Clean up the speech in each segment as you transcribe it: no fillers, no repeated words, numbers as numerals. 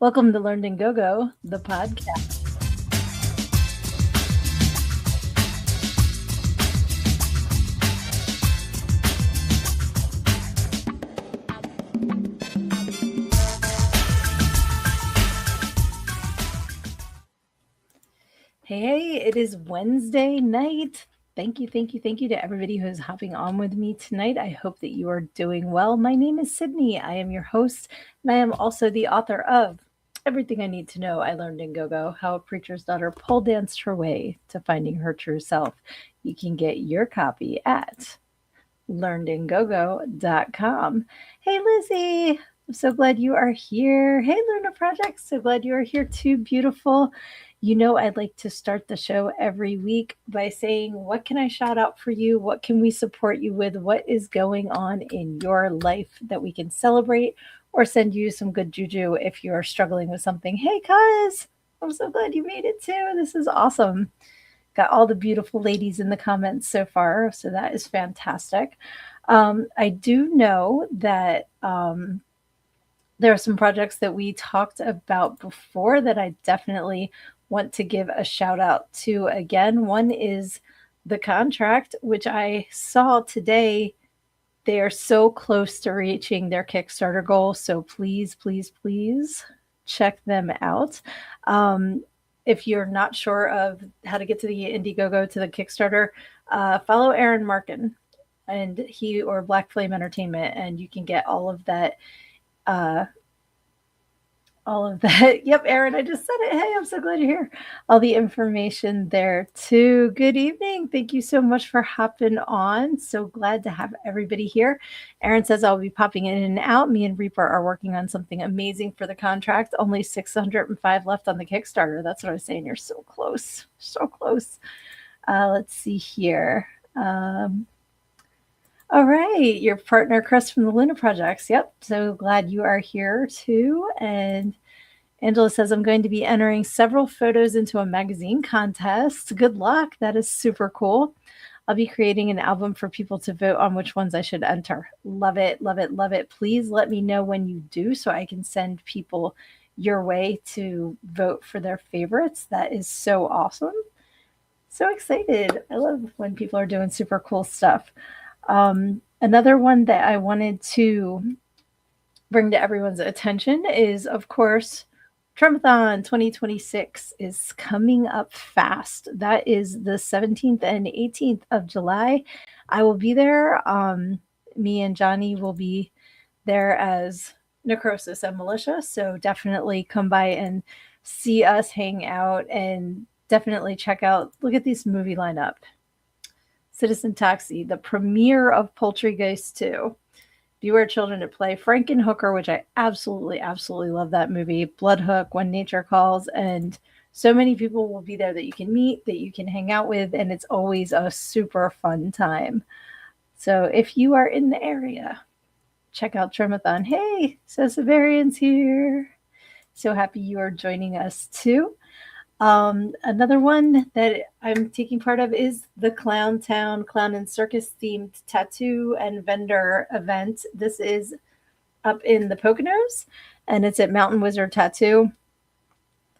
Welcome to Learned and Go-Go, the podcast. Hey, it is Wednesday night. Thank you to everybody who is hopping on with me tonight. I hope that you are doing well. My name is Sydnee. I am your host, and I am also the author of Everything I Need to Know I Learned in Go-Go, How a Preacher's Daughter Pole Danced Her Way to Finding Her True Self. You can get your copy at learnedandgogo.com. Hey, Lizzie. I'm so glad you are here. Hey, Luna Project. So glad you are here too. Beautiful. You know, I'd like to start the show every week by saying, what can I shout out for you? What can we support you with? What is going on in your life that we can celebrate or send you some good juju if you are struggling with something? Hey, cuz, I'm so glad you made it too. This is awesome. Got all the beautiful ladies in the comments so far, so that is fantastic. I do know that there are some projects that we talked about before that I definitely want to give a shout out to again. One is the contract, which I saw today. They are so close to reaching their Kickstarter goal. So please check them out. If you're not sure of how to get to the Indiegogo to the Kickstarter, follow Aaron Markin and he or Black Flame Entertainment, and you can get all of that uh, all of that. Yep, Aaron, I just said it. Hey, I'm so glad you're here. All the information there too. Good evening. Thank you so much for hopping on. So glad to have everybody here. Aaron says I'll be popping in and out. Me and Reaper are working on something amazing for the contract. Only 605 left on the Kickstarter. That's what I was saying. You're so close. So close. Let's see here. All right, your partner Chris from the Luna Projects. Yep, so glad you are here too. And Angela says, I'm going to be entering several photos into a magazine contest. Good luck. That is super cool. I'll be creating an album for people to vote on which ones I should enter. Love it. Please let me know when you do so I can send people your way to vote for their favorites. That is so awesome. So excited. I love when people are doing super cool stuff. Another one that I wanted to bring to everyone's attention is, of course, Tremathon 2026 is coming up fast. That is the 17th and 18th of July. I will be there. Me and Johnny will be there as Necrosis and Militia. So definitely come by and see us hang out, and definitely check out, look at this movie lineup. Citizen Taxi, the premiere of Poultrygeist 2, Beware Children at Play, Frankenhooker, which I absolutely love that movie, Bloodhook, When Nature Calls, and so many people will be there that you can meet, that you can hang out with, and it's always a super fun time. So if you are in the area, check out Tremathon. Hey, so Severian's here. So happy you are joining us too. Another one that I'm taking part of is the Clown Town Clown and Circus themed tattoo and vendor event. This is up in the Poconos, and it's at Mountain Wizard Tattoo.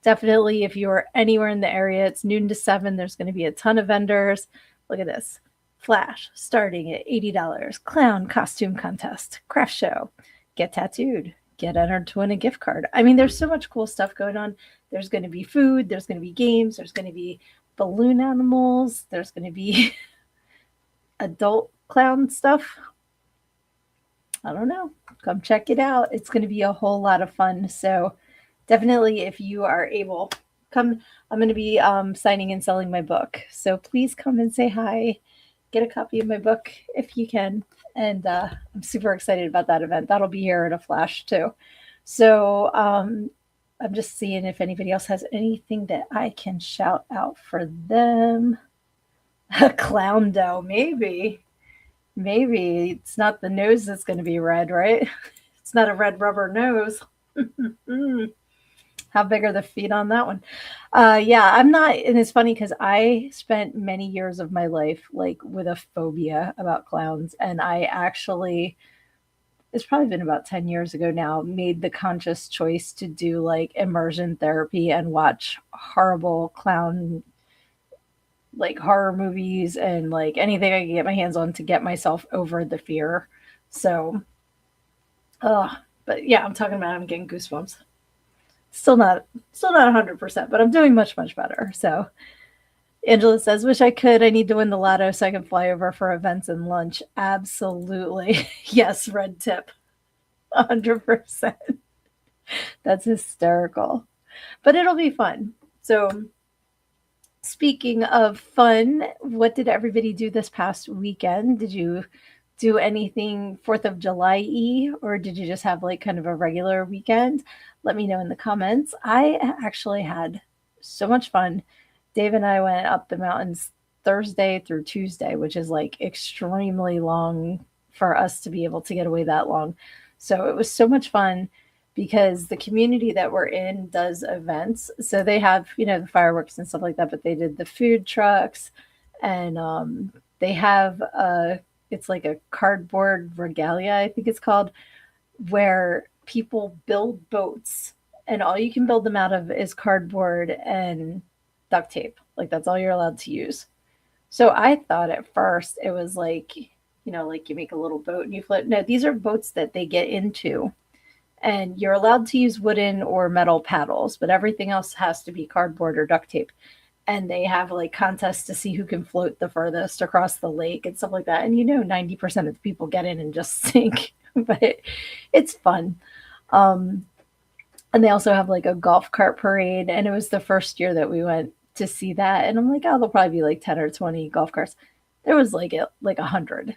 Definitely, if you're anywhere in the area, it's noon to 7. There's going to be a ton of vendors. Look at this. Flash starting at $80. Clown costume contest. Craft show. Get tattooed. Get entered to win a gift card. I mean, there's so much cool stuff going on. There's going to be food. There's going to be games. There's going to be balloon animals. There's going to be adult clown stuff. I don't know. Come check it out. It's going to be a whole lot of fun. So definitely, if you are able, come. I'm going to be signing and selling my book. So please come and say hi. Get a copy of my book if you can. And I'm super excited about that event. That'll be here at a flash too. So I'm just seeing if anybody else has anything that I can shout out for them. A clown dough, maybe. Maybe it's not the nose that's going to be red, right? It's not a red rubber nose. How big are the feet on that one? Yeah, I'm not, and it's funny because I spent many years of my life like with a phobia about clowns, and I actually it's probably been about 10 years ago now, made the conscious choice to do like immersion therapy and watch horrible clown, like horror movies and like anything I can get my hands on to get myself over the fear. So, but yeah, I'm talking about, I'm getting goosebumps. Still not, still not 100%, but I'm doing much, much better. So, Angela says, wish I could. I need to win the lotto so I can fly over for events and lunch. Absolutely. Yes, red tip. 100%. That's hysterical. But it'll be fun. So, speaking of fun, what did everybody do this past weekend? Did you do anything 4th of July y, or did you just have like kind of a regular weekend? Let me know in the comments. I actually had so much fun. Dave and I went up the mountains Thursday through Tuesday, which is like extremely long for us to be able to get away that long. So it was so much fun because the community that we're in does events. So they have, the fireworks and stuff like that, but they did the food trucks and they have it's like a cardboard regalia, I think it's called, where people build boats and all you can build them out of is cardboard and duct tape. Like that's all you're allowed to use. So I thought at first it was like, like you make a little boat and you float. No, these are boats that they get into and you're allowed to use wooden or metal paddles, but everything else has to be cardboard or duct tape. And they have like contests to see who can float the furthest across the lake and stuff like that. And 90% of the people get in and just sink, but it's fun. Um, and they also have like a golf cart parade. And it was the first year that we went to see that. And I'm like, oh, there'll probably be like 10 or 20 golf carts. There was like 100.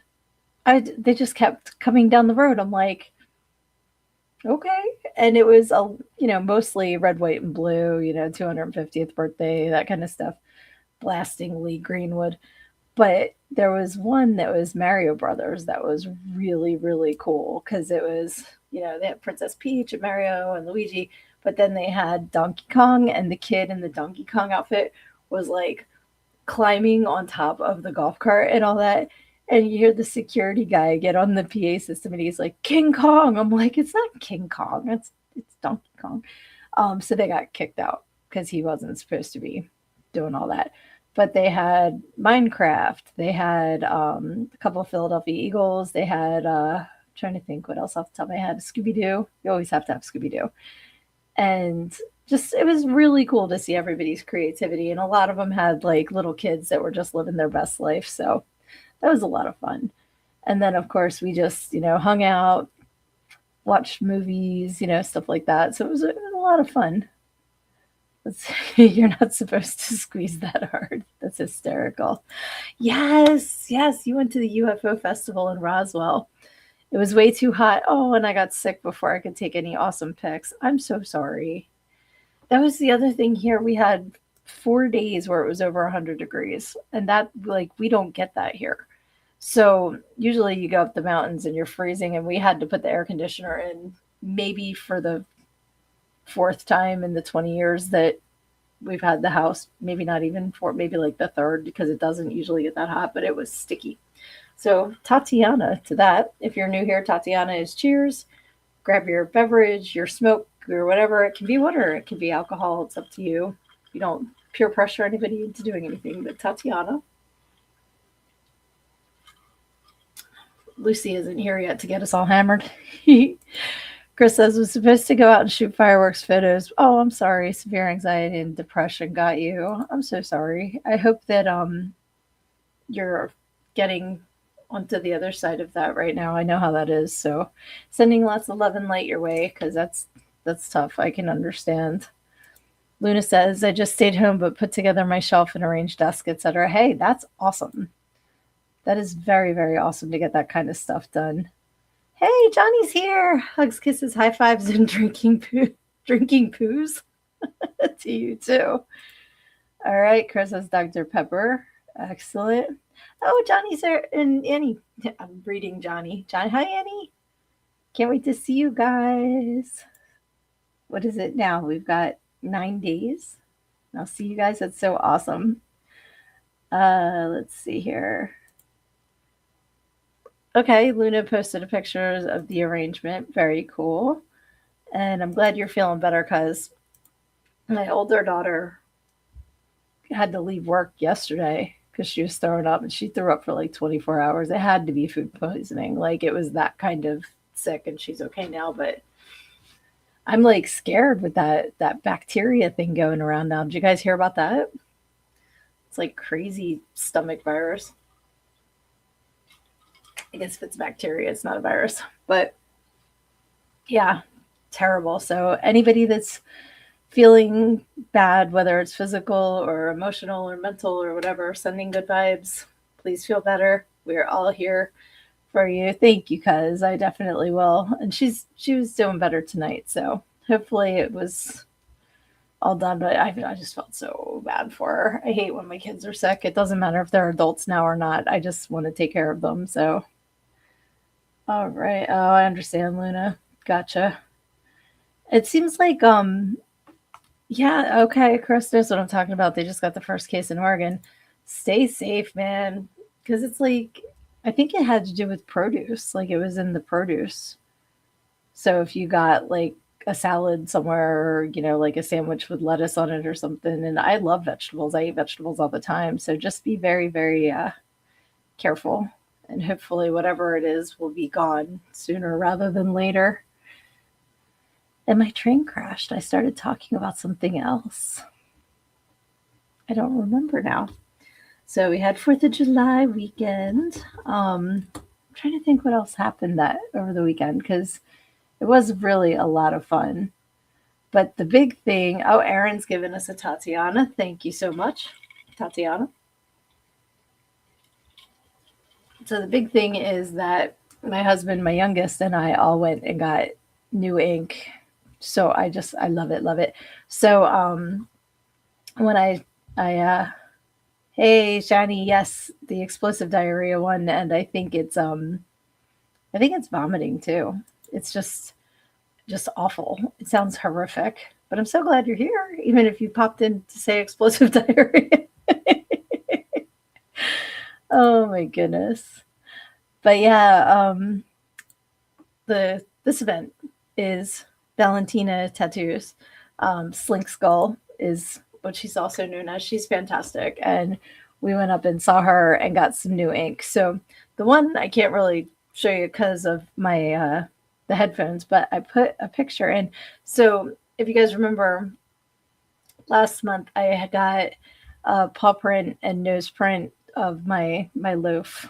They just kept coming down the road. I'm like, okay. And it was mostly red, white, and blue, 250th birthday, that kind of stuff, blasting Lee Greenwood. But there was one that was Mario Brothers that was really, really cool because it was, they had Princess Peach and Mario and Luigi, but then they had Donkey Kong, and the kid in the Donkey Kong outfit was like climbing on top of the golf cart and all that. And you hear the security guy get on the PA system and he's like, King Kong. I'm like, it's not King Kong, it's Donkey Kong. So they got kicked out because he wasn't supposed to be doing all that. But they had Minecraft. They had a couple of Philadelphia Eagles. They had, trying to think what else off the top of my head, Scooby Doo. You always have to have Scooby Doo. And just, it was really cool to see everybody's creativity. And a lot of them had like little kids that were just living their best life. So that was a lot of fun. And then, of course, we just, hung out, watched movies, stuff like that. So it was a lot of fun. You're not supposed to squeeze that hard. That's hysterical. Yes, yes. You went to the UFO festival in Roswell. It was way too hot. Oh, and I got sick before I could take any awesome pics. I'm so sorry. That was the other thing here. We had 4 days where it was over 100 degrees. And that, like, we don't get that here. So usually you go up the mountains and you're freezing, and we had to put the air conditioner in maybe for the fourth time in the 20 years that we've had the house, maybe not even for maybe like the third, because it doesn't usually get that hot, but it was sticky. So Tatiana to that. If you're new here, Tatiana is cheers. Grab your beverage, your smoke, or whatever. It can be water, it can be alcohol. It's up to you. You don't peer pressure anybody into doing anything, but Tatiana. Lucy isn't here yet to get us all hammered. Chris says, was supposed to go out and shoot fireworks photos. Oh, I'm sorry. Severe anxiety and depression got you. I'm so sorry. I hope that you're getting onto the other side of that right now. I know how that is. So sending lots of love and light your way, because that's tough. I can understand. Luna says, I just stayed home but put together my shelf and arranged desk, etc. Hey, that's awesome. That is very, very awesome to get that kind of stuff done. Hey, Johnny's here. Hugs, kisses, high fives, and drinking poos to you too. All right, Chris has Dr. Pepper. Excellent. Oh, Johnny's there, and Annie. I'm reading Johnny. Hi, Annie. Can't wait to see you guys. What is it now? We've got 9 days. I'll see you guys. That's so awesome. Let's see here. Okay, Luna posted a pictures of the arrangement. Very cool. And I'm glad you're feeling better because my older daughter had to leave work yesterday because she was throwing up and she threw up for like 24 hours. It had to be food poisoning. Like it was that kind of sick and she's okay now, but I'm like scared with that bacteria thing going around now. Did you guys hear about that? It's like crazy stomach virus. I guess if it's bacteria, it's not a virus. But yeah, terrible. So anybody that's feeling bad, whether it's physical or emotional or mental or whatever, sending good vibes. Please feel better. We're all here for you. Thank you, cuz I definitely will. And she was doing better tonight, so hopefully it was all done. But I just felt so bad for her. I hate when my kids are sick. It doesn't matter if they're adults now or not. I just want to take care of them. So, all right. Oh, I understand, Luna. Gotcha. It seems like yeah, okay, Chris knows what I'm talking about. They just got the first case in Oregon. Stay safe, man. Because it's like, I think it had to do with produce. Like it was in the produce. So if you got like a salad somewhere, or, like a sandwich with lettuce on it or something, and I love vegetables, I eat vegetables all the time. So just be very, very careful. And hopefully, whatever it is will be gone sooner rather than later. And my train crashed. I started talking about something else. I don't remember now. So we had 4th of July weekend. I'm trying to think what else happened that over the weekend because it was really a lot of fun. But the big thing, oh, Aaron's given us a Tatiana. Thank you so much, Tatiana. So the big thing is that my husband, my youngest, and I all went and got new ink. So I love it, love it. So when hey Shani, yes, the explosive diarrhea one, and I think it's vomiting too. It's just awful. It sounds horrific. But I'm so glad you're here, even if you popped in to say explosive diarrhea. Oh my goodness. But yeah, the this event is Valentina Tattoos. Slink Skull is what she's also known as. She's fantastic. And we went up and saw her and got some new ink. So the one I can't really show you because of my the headphones, but I put a picture in. So if you guys remember last month I had got a paw print and nose print of my loaf,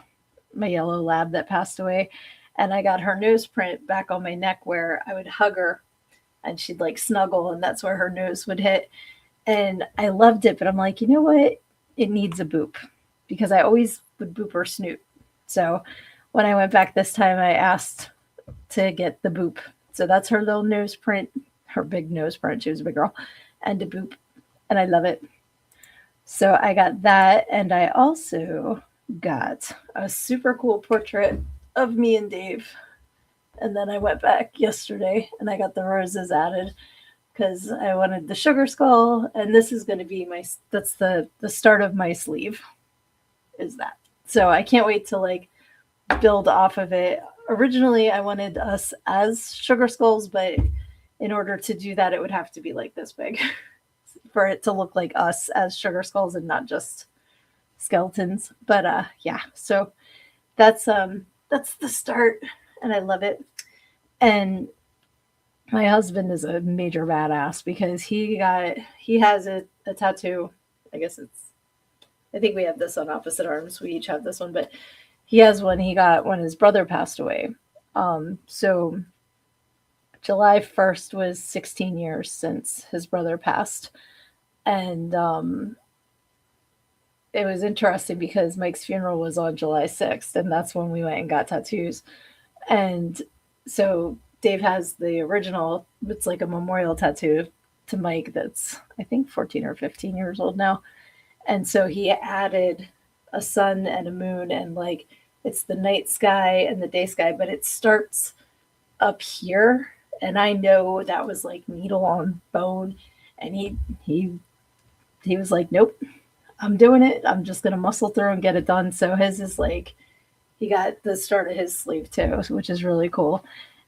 my yellow lab that passed away. And I got her nose print back on my neck where I would hug her and she'd like snuggle and that's where her nose would hit. And I loved it, but I'm like, you know what? It needs a boop because I always would boop her snoot. So when I went back this time, I asked to get the boop. So that's her little nose print, her big nose print. She was a big girl, and a boop. And I love it. So I got that. And I also got a super cool portrait of me and Dave. And then I went back yesterday and I got the roses added because I wanted the sugar skull, and this is going to be that's the start of my sleeve, is that. So I can't wait to like build off of it. Originally, I wanted us as sugar skulls, but in order to do that, it would have to be like this big for it to look like us as sugar skulls and not just skeletons. But yeah, so that's the start, and I love it. And my husband is a major badass because he has a tattoo. I guess I think we have this on opposite arms. We each have this one, but he has one he got when his brother passed away. So July 1st was 16 years since his brother passed. And it was interesting because Mike's funeral was on July 6th, and that's when we went and got tattoos. And so Dave has the original, it's like a memorial tattoo to Mike that's, I think, 14 or 15 years old now. And so he added a sun and a moon, and like it's the night sky and the day sky, but it starts up here. And I know that was like needle on bone. And he was like, nope, I'm doing it. I'm just gonna muscle through and get it done. So his is like he got the start of his sleeve too, which is really cool.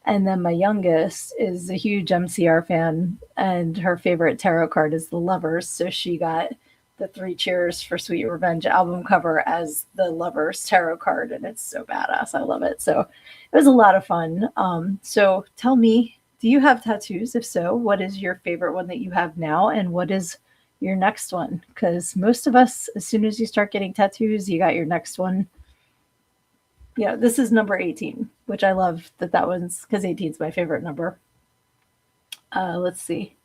And then my youngest is a huge MCR fan, and her favorite tarot card is the Lovers. So she got the Three Cheers for Sweet Revenge album cover as the Lovers tarot card, and it's so badass. I love it. So it was a lot of fun. So tell me, do you have tattoos? If so, what is your favorite one that you have now, and what is your next one? Because most of us, as soon as you start getting tattoos, you got your next one. Yeah, this is number 18, which I love that one's because 18 is my favorite number. Let's see.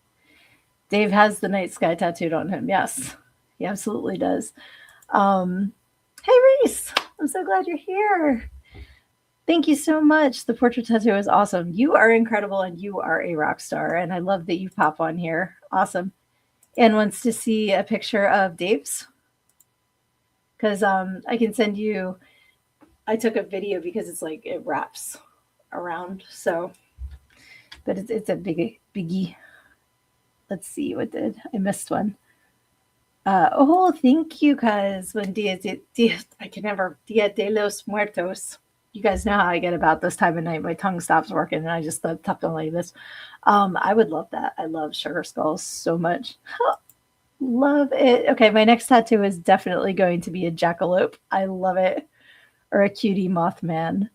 Dave has the night sky tattooed on him. Yes, he absolutely does. Hey, Reese, I'm so glad you're here. Thank you so much. The portrait tattoo is awesome. You are incredible and you are a rock star. And I love that you pop on here. Awesome. And wants to see a picture of Dave's because I can send you. I took a video because it's like it wraps around. So, but it's a biggie. Let's see, what did I missed one? Oh, thank you, guys. When I can never Dia de los Muertos. You guys know how I get about this time of night. My tongue stops working, and I just tuck on like this. I would love that. I love sugar skulls so much. Love it. Okay, my next tattoo is definitely going to be a jackalope. I love it. Or a cutie Mothman.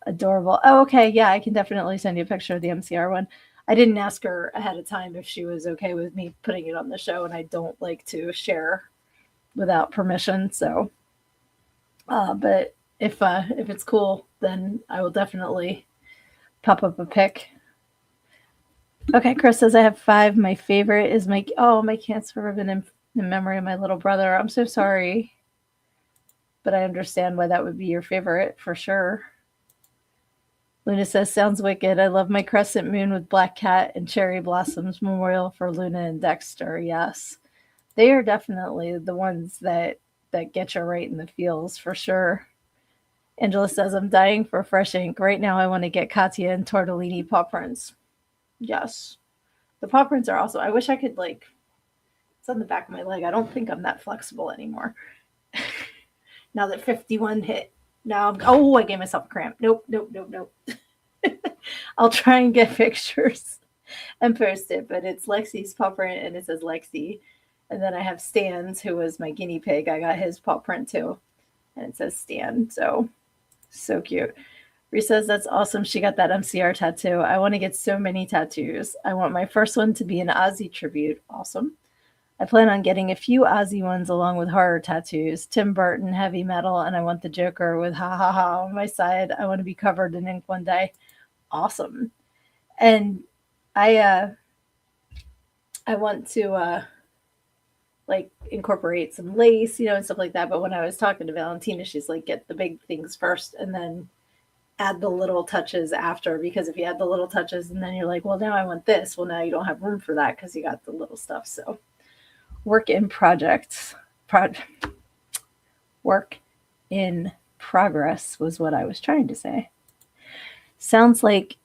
Adorable. Oh, okay. Yeah, I can definitely send you a picture of the MCR one. I didn't ask her ahead of time if she was okay with me putting it on the show, and I don't like to share without permission. So, but if it's cool, then I will definitely pop up a pic. Okay, Chris says I have 5. My favorite is my cancer ribbon in memory of my little brother. I'm so sorry, but I understand why that would be your favorite for sure. Luna says, sounds wicked. I love my crescent moon with black cat and cherry blossoms memorial for Luna and Dexter. Yes, they are definitely the ones that get you right in the feels for sure. Angela says, I'm dying for fresh ink. Right now I want to get Katya and Tortellini paw prints. Yes. The paw prints are also, I wish I could it's on the back of my leg. I don't think I'm that flexible anymore. Now that 51 hit. Now, I gave myself a cramp. Nope. I'll try and get pictures and post it, but it's Lexi's paw print and it says Lexi. And then I have Stan's, who was my guinea pig. I got his paw print too. And it says Stan. So cute. Reese says, that's awesome. She got that MCR tattoo. I want to get so many tattoos. I want my first one to be an Ozzy tribute. Awesome. I plan on getting a few Ozzy ones along with horror tattoos, Tim Burton, heavy metal, and I want the Joker with ha ha ha on my side. I want to be covered in ink one day. Awesome. And I want to incorporate some lace, and stuff like that. But when I was talking to Valentina, she's like, get the big things first and then add the little touches after, because if you add the little touches and then you're like, well, now I want this. Well, now you don't have room for that because you got the little stuff. So work in progress was what I was trying to say. Sounds like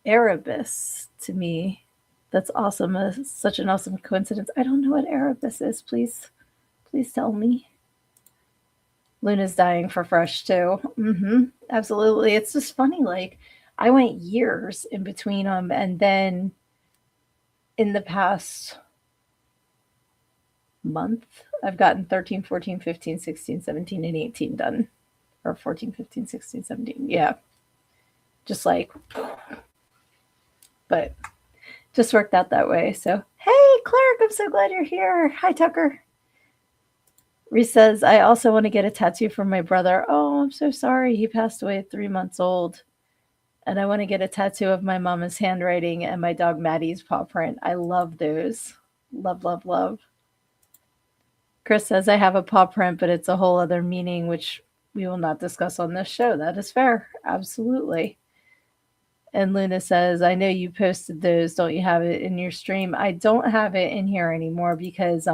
Erebus to me. That's awesome. Such an awesome coincidence. I don't know what Erebus is. Please tell me. Luna's dying for fresh too. Absolutely. It's just funny. I went years in between them, and then in the past month, I've gotten 13, 14, 15, 16, 17, and 18 done. Or 14, 15, 16, 17. Yeah. Just but just worked out that way. So, hey, Clark, I'm so glad you're here. Hi, Tucker. Reese says, I also want to get a tattoo from my brother. Oh, I'm so sorry. He passed away at 3 months old. And I want to get a tattoo of my mama's handwriting and my dog Maddie's paw print. I love those. Love, love, love. Chris says, I have a paw print, but it's a whole other meaning, which we will not discuss on this show. That is fair. Absolutely. And Luna says, I know you posted those. Don't you have it in your stream? I don't have it in here anymore because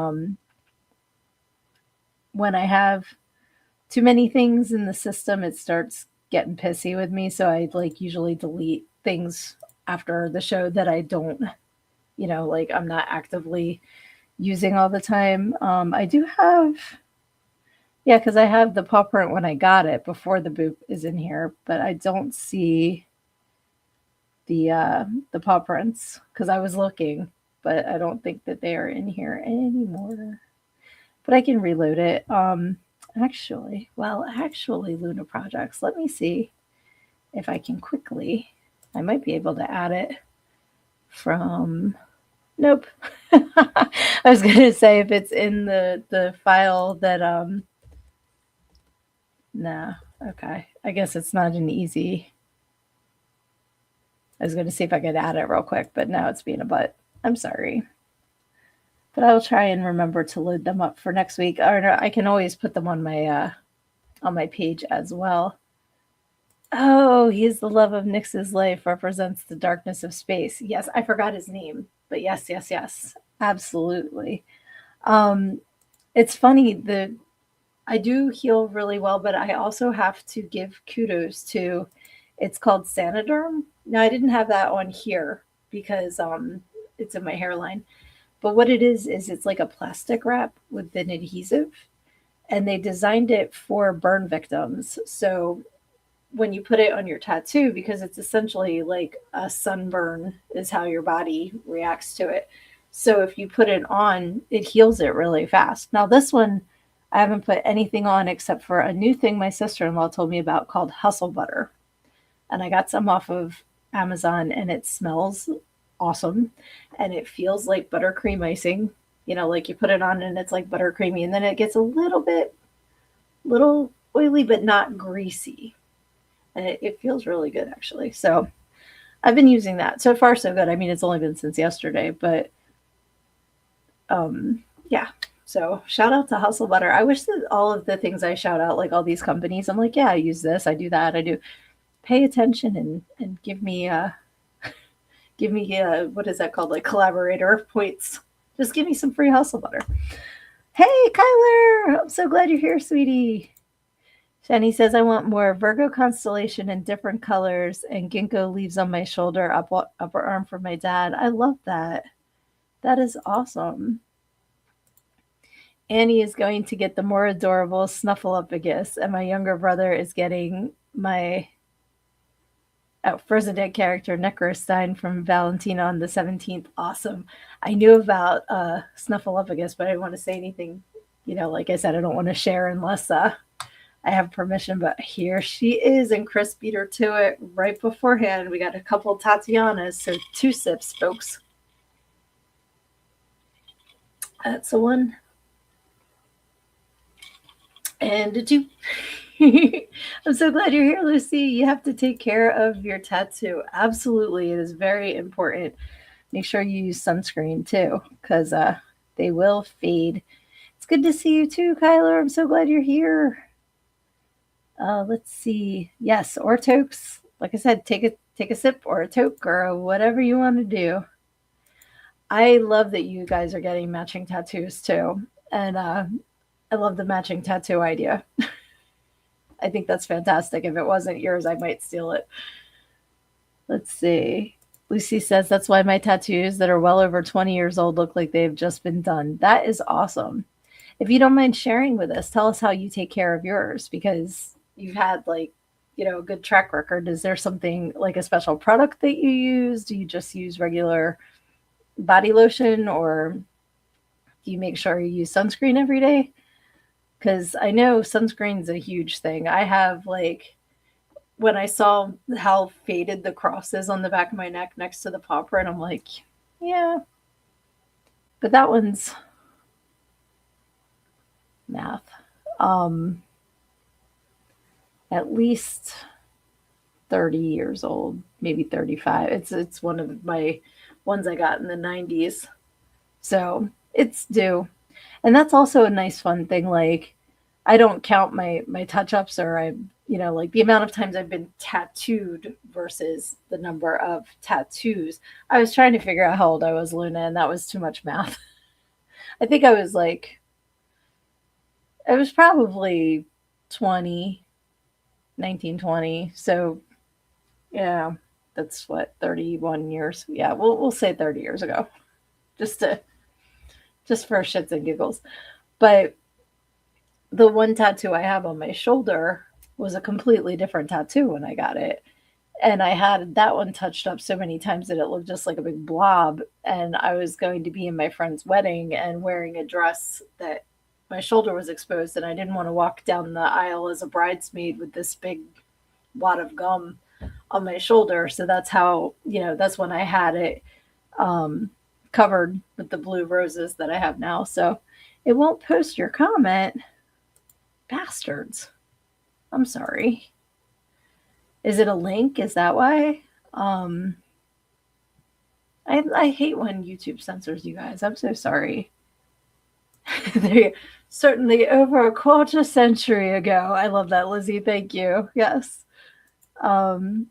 when I have too many things in the system, it starts getting pissy with me. So I usually delete things after the show that I don't, I'm not actively using all the time. I do have Yeah, because I have the paw print when I got it before the boop is in here, but I don't see the paw prints because I was looking, but I don't think that they are in here anymore. But I can reload it. Actually, Luna Projects. Let me see if I can quickly. I might be able to add it from. Nope. I was gonna say if it's in the file that nah. Okay. I guess it's not an easy. I was gonna see if I could add it real quick, but now it's being a butt. I'm sorry. But I'll try and remember to load them up for next week. Or no, I can always put them on my page as well. Oh, he's the love of Nyx's life, represents the darkness of space. Yes, I forgot his name, but yes, yes, yes, absolutely. Um, it's funny the I do heal really well, but I also have to give kudos to. It's called Saniderm. Now I didn't have that on here because it's in my hairline. But what it is it's like a plastic wrap with an adhesive, and they designed it for burn victims. So when you put it on your tattoo, because it's essentially like a sunburn, is how your body reacts to it. So if you put it on, it heals it really fast. Now, this one, I haven't put anything on except for a new thing my sister in law told me about called Hustle Butter. And I got some off of Amazon, and it smells awesome, and it feels like buttercream icing. You know, like you put it on and it's like buttercreamy, and then it gets a little oily, but not greasy. And it feels really good actually. So I've been using that. So far so good. I mean, it's only been since yesterday, but yeah. So shout out to Hustle Butter. I wish that all of the things I shout out, like all these companies, I'm like, yeah, I use this, I do that, I do. Pay attention and give me what is that called, like collaborator points. Just give me some free Hustle Butter. Hey, Kyler, I'm so glad you're here, sweetie. Shani says, I want more Virgo constellation in different colors and ginkgo leaves on my shoulder, upper arm for my dad. I love that. That is awesome. Annie is going to get the more adorable Snuffleupagus, and my younger brother is getting my Frozen Dead character Necrostein from Valentina on the 17th. Awesome. I knew about Snuffleupagus, but I didn't want to say anything. You know, like I said, I don't want to share unless I have permission, but here she is, and Chris beat her to it right beforehand. We got a couple Tatianas, so 2 sips, folks. That's the one. And a 2. I'm so glad you're here, Lucy. You have to take care of your tattoo. Absolutely. It is very important. Make sure you use sunscreen too, because they will fade. It's good to see you too, Kyler. I'm so glad you're here. Let's see. Yes, or tokes. Like I said, take a sip or a toke or whatever you want to do. I love that you guys are getting matching tattoos too, and I love the matching tattoo idea. I think that's fantastic. If it wasn't yours, I might steal it. Let's see. Lucy says that's why my tattoos that are well over 20 years old look like they've just been done. That is awesome. If you don't mind sharing with us, tell us how you take care of yours, because you've had like, you know, a good track record. Is there something like a special product that you use? Do you just use regular body lotion, or do you make sure you use sunscreen every day? Because I know sunscreen's a huge thing. I have like, when I saw how faded the cross is on the back of my neck next to the paw print, I'm like, yeah. But that one's math. At least 30 years old, maybe 35. It's one of my ones I got in the 90s. So it's due. And that's also a nice fun thing. Like, I don't count my touch ups, or I, you know, like the amount of times I've been tattooed versus the number of tattoos. I was trying to figure out how old I was, Luna, and that was too much math. I think I was like, I was probably 20, 19, 20. So yeah, that's what, 31 years. Yeah, we'll say 30 years ago, just for shits and giggles. But The one tattoo I have on my shoulder was a completely different tattoo when I got it. And I had that one touched up so many times that it looked just like a big blob. And I was going to be in my friend's wedding and wearing a dress that my shoulder was exposed, and I didn't want to walk down the aisle as a bridesmaid with this big wad of gum on my shoulder. So that's how, that's when I had it um, covered with the blue roses that I have now. So it won't post your comment. Bastards. I'm sorry. Is it a link? Is that why? Um, I hate when YouTube censors you guys. I'm so sorry. They certainly over a quarter century ago. I love that, Lizzie. Thank you. Yes. Um,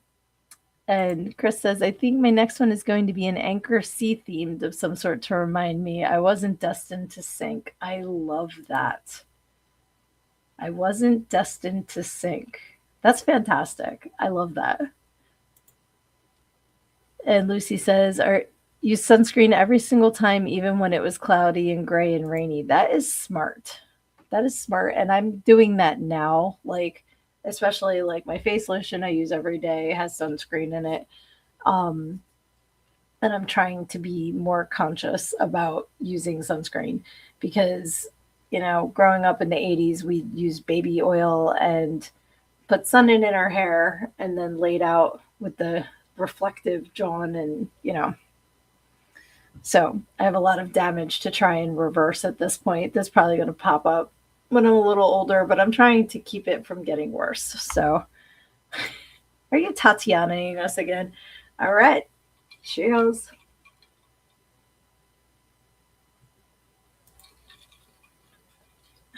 and Chris says, I think my next one is going to be an Anchor Sea themed of some sort to remind me I wasn't destined to sink. I love that. I wasn't destined to sink. That's fantastic. I love that. And Lucy says, use sunscreen every single time, even when it was cloudy and gray and rainy. That is smart. That is smart. And I'm doing that now. Like, especially like my face lotion I use every day has sunscreen in it. Um, and I'm trying to be more conscious about using sunscreen because, growing up in the 80s, we used baby oil and put sun in our hair and then laid out with the reflective John and so I have a lot of damage to try and reverse at this point. That's probably going to pop up when I'm a little older, but I'm trying to keep it from getting worse. So are you Tatianaing us again? All right. Cheers.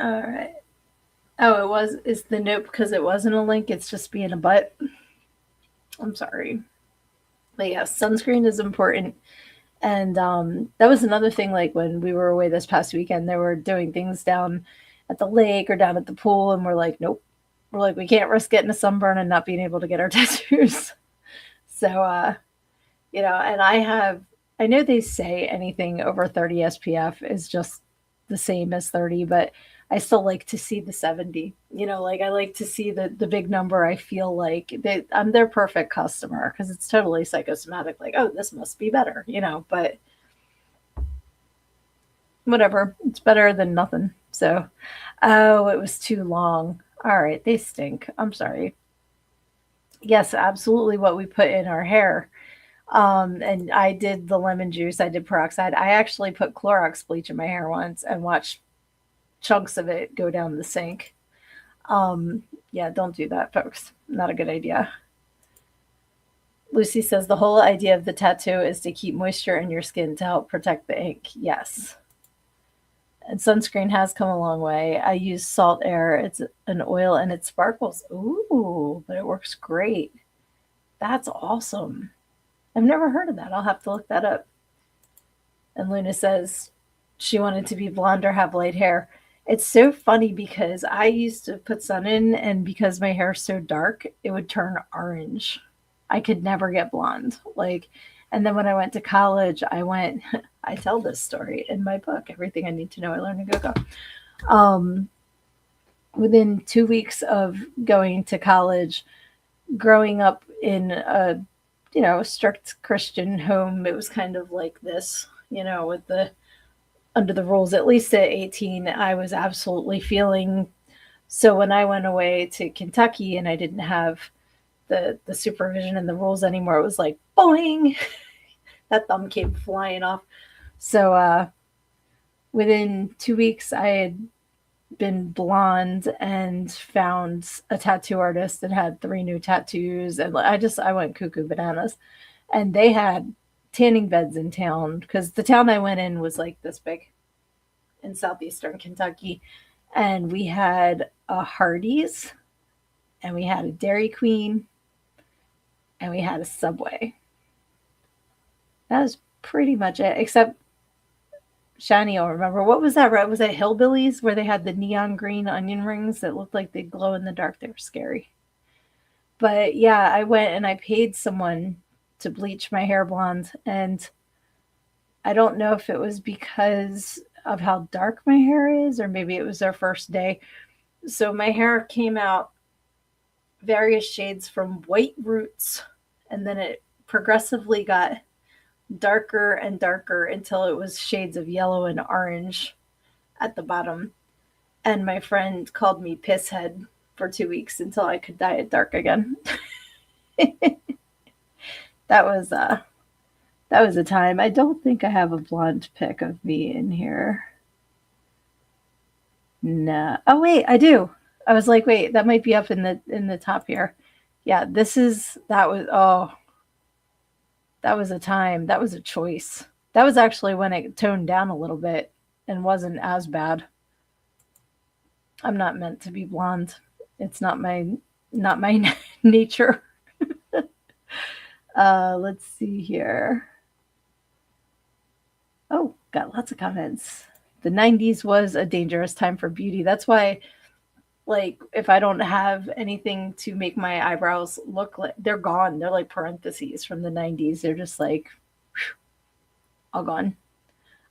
All right. Oh, it's the note because it wasn't a link. It's just being a butt. I'm sorry. But yeah, sunscreen is important. And that was another thing, like when we were away this past weekend, they were doing things down at the lake or down at the pool, and we're like, nope. We're like, we can't risk getting a sunburn and not being able to get our tattoos. So, and I know they say anything over 30 SPF is just the same as 30, but I still like to see the 70. Like I like to see the big number. I feel like I'm their perfect customer because it's totally psychosomatic. Like, oh, this must be better, but whatever. It's better than nothing. So, oh, it was too long. All right, they stink. I'm sorry. Yes, absolutely what we put in our hair. And I did the lemon juice, I did peroxide. I actually put Clorox bleach in my hair once and watched chunks of it go down the sink. Yeah, don't do that, folks. Not a good idea. Lucy says the whole idea of the tattoo is to keep moisture in your skin to help protect the ink. Yes. And sunscreen has come a long way. I use Salt Air. It's an oil and it sparkles. Ooh, but it works great. That's awesome. I've never heard of that. I'll have to look that up. And Luna says she wanted to be blonde or have light hair. It's so funny because I used to put sun in, and because my hair is so dark, it would turn orange. I could never get blonde. And then when I went to college, I tell this story in my book, Everything I Need to Know I Learned in Go-Go. Within 2 weeks of going to college, growing up in a strict Christian home, it was kind of like this, with the under the rules. At least at 18, I was absolutely feeling. So when I went away to Kentucky and I didn't have the supervision and the rules anymore, it was like boing, that thumb came flying off. So within 2 weeks, I had been blonde and found a tattoo artist that had 3 new tattoos, and I went cuckoo bananas. And they had tanning beds in town because the town I went in was like this big in southeastern Kentucky, and we had a Hardee's, and we had a Dairy Queen, and we had a Subway. That was pretty much it, except Shani will remember. What was that, right? Was it Hillbillies where they had the neon green onion rings that looked like they'd glow in the dark? They were scary. But yeah, I went and I paid someone to bleach my hair blonde. And I don't know if it was because of how dark my hair is, or maybe it was their first day. So my hair came out various shades from white roots, and then it progressively got darker and darker until it was shades of yellow and orange at the bottom. And my friend called me pisshead for 2 weeks until I could dye it dark again. that was uh that was a time. I don't think I have a blonde pic of me in here. No. Oh wait, I do. I was like, wait, that might be up in the top here. Yeah, that was a time. That was a choice. That was actually when it toned down a little bit and wasn't as bad. I'm not meant to be blonde. It's not my nature. Let's see here. Oh, got lots of comments. The 90s was a dangerous time for beauty. That's why, like, if I don't have anything to make my eyebrows look like they're gone, they're like parentheses from the 90s. They're just like all gone.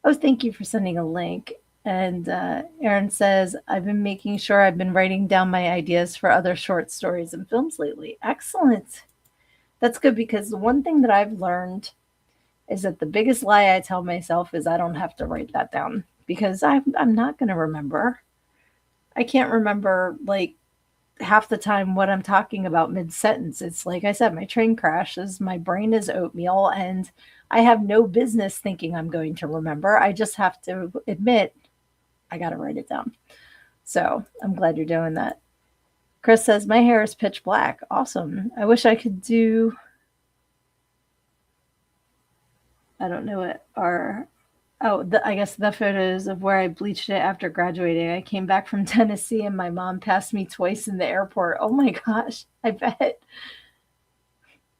Oh, thank you for sending a link. And Aaron says, I've been making sure I've been writing down my ideas for other short stories and films lately. Excellent. That's good because the one thing that I've learned is that the biggest lie I tell myself is I don't have to write that down because I'm not going to remember. I can't remember like half the time what I'm talking about mid sentence. It's like I said, my train crashes, my brain is oatmeal, and I have no business thinking I'm going to remember. I just have to admit I got to write it down. So I'm glad you're doing that. Chris says, my hair is pitch black. Awesome. I wish I could do, I don't know what are, I guess the photos of where I bleached it after graduating. I came back from Tennessee and my mom passed me twice in the airport. Oh my gosh, I bet.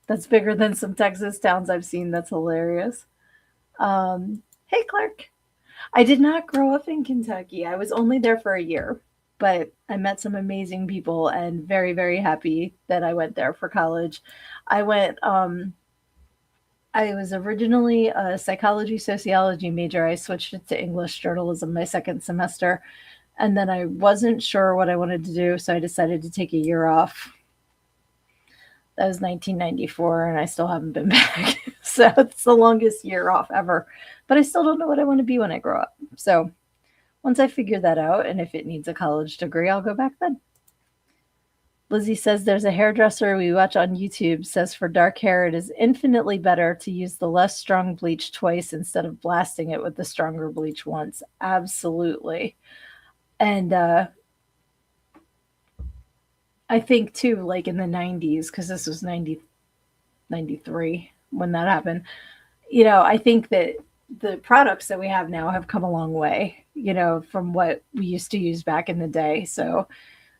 That's bigger than some Texas towns I've seen. That's hilarious. Hey, Clark. I did not grow up in Kentucky. I was only there for a year, but I met some amazing people and very, very happy that I went there for college. I went, I was originally a psychology sociology major. I switched it to English journalism my second semester, and then I wasn't sure what I wanted to do, so I decided to take a year off. That was 1994, and I still haven't been back. So it's the longest year off ever. But I still don't know what I want to be when I grow up. So once I figure that out, and if it needs a college degree, I'll go back then. Lizzie says there's a hairdresser we watch on YouTube says for dark hair, it is infinitely better to use the less strong bleach twice instead of blasting it with the stronger bleach once. Absolutely. And I think too, like in the 90s, because this was 93 when that happened, I think that the products that we have now have come a long way, from what we used to use back in the day. So